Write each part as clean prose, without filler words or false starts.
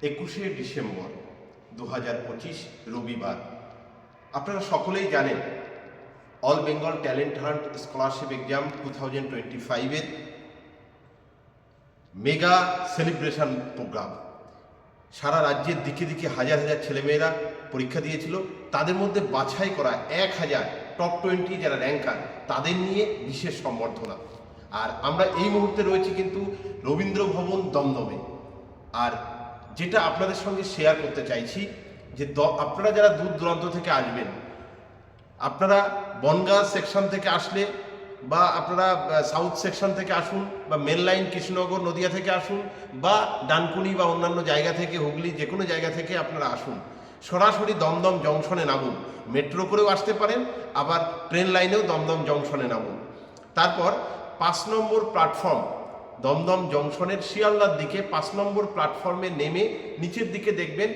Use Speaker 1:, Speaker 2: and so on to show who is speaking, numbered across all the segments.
Speaker 1: 21শে December 2025 রবিবার। আপনারা সকলেই জানেন all Bengal talent hunt scholarship exam 2025-এর মেগা সেলিব্রেশন প্রোগ্রাম। সারা রাজ্যের দিকে দিকে হাজার হাজার ছেলেমেয়েরা পরীক্ষা দিয়েছিল। তাদের মধ্যে বাছাই করা 1000 টপ 20 যারা র্যাঙ্কার, তাদের নিয়ে বিশেষ সম্বর্ধনা। আর আমরা এই মুহূর্তে রয়েছি কিন্তু রবীন্দ্র ভবন দমদমে। আর যেটা আপনাদের সঙ্গে শেয়ার করতে চাইছি যে আপনারা যারা দূর দূরান্ত থেকে আসবেন, আপনারা বনগাঁ সেকশন থেকে আসলে বা আপনারা সাউথ সেকশন থেকে আসুন বা মেন লাইন কৃষ্ণনগর নদিয়া থেকে আসুন বা ডানকুনি বা অন্যান্য জায়গা থেকে হুগলি যে কোনো জায়গা থেকে আপনারা আসুন, সরাসরি দমদম জংশনে নামুন। মেট্রো করেও আসতে পারেন, আবার ট্রেন লাইনেও দমদম জংশনে নামুন। তারপর 5 নম্বর প্ল্যাটফর্ম দমদম জংশনের শিয়ালদার দিকে 5 নম্বর প্ল্যাটফর্মে নেমে নিচের দিকে দেখবেন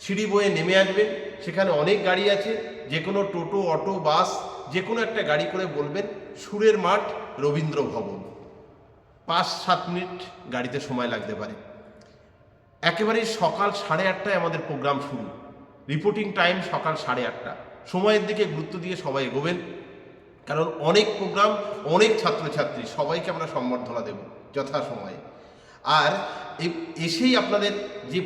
Speaker 1: সিঁড়ি বয়ে নেমে আসবেন। সেখানে অনেক গাড়ি আছে, যে কোনো টোটো, অটো, বাস যে কোনো একটা গাড়ি করে বলবেন সুরের মাঠ রবীন্দ্র ভবন। 5-7 মিনিট গাড়িতে সময় লাগতে পারে। একেবারেই সকাল 8:30টায় আমাদের প্রোগ্রাম শুরু। রিপোর্টিং টাইম সকাল 8:30। সময়ের দিকে গুরুত্ব দিয়ে সবাই এগোবেন, কারণ অনেক প্রোগ্রাম, অনেক ছাত্রছাত্রী, সবাইকে আমরা সম্বর্ধনা দেব যথাসময়ে। আর এসেই আপনাদের যে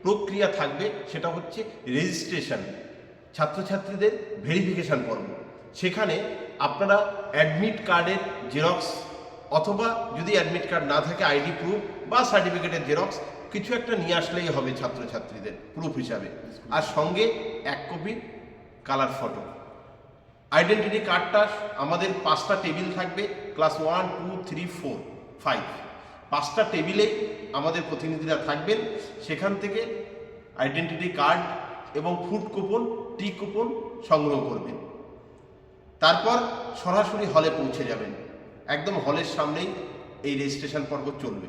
Speaker 1: প্রক্রিয়া থাকবে সেটা হচ্ছে রেজিস্ট্রেশন, ছাত্রছাত্রীদের ভেরিফিকেশান পর্ব। সেখানে আপনারা অ্যাডমিট কার্ডের জেরক্স অথবা যদি অ্যাডমিট কার্ড না থাকে আইডি প্রুফ বা সার্টিফিকেটের জেরক্স কিছু একটা নিয়ে আসলেই হবে ছাত্রছাত্রীদের প্রুফ হিসাবে। আর সঙ্গে 1 কপি কালার ফটো। আইডেন্টিটি কার্ডটা আমাদের 5টা টেবিল থাকবে, ক্লাস 1, 2, 3, 4, 5, 5টা টেবিলেই আমাদের প্রতিনিধিরা থাকবেন। সেখান থেকে আইডেন্টিটি কার্ড এবং ফুড কুপন, টি কুপন সংগ্রহ করবেন। তারপর সরাসরি হলে পৌঁছে যাবেন। একদম হলের সামনেই এই রেজিস্ট্রেশন পর্ব চলবে।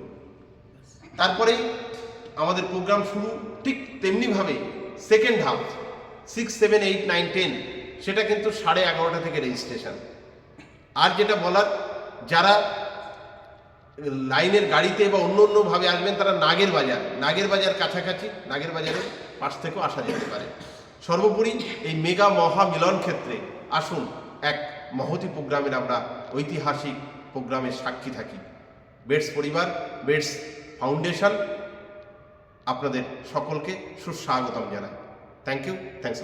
Speaker 1: তারপরেই আমাদের প্রোগ্রাম শুরু। ঠিক তেমনিভাবে সেকেন্ড হাফ 6, 7, 8, 9, 10 সেটা কিন্তু 11:30 থেকে রেজিস্ট্রেশন। আর যেটা বলার, যারা লাইনের গাড়িতে বা অন্য অন্যভাবে আসবেন তারা নাগের বাজার কাছাকাছি, নাগের বাজারের পাশ থেকেও আসা যেতে পারে। সর্বোপরি এই মেগা মহা মিলন ক্ষেত্রে আসুন, এক মহতি প্রোগ্রামের আমরা ঐতিহাসিক প্রোগ্রামের সাক্ষী থাকি। বেটস পরিবার, বেটস ফাউন্ডেশন আপনাদের সকলকে সুস্বাগতম জানায়। Thank you, thanks.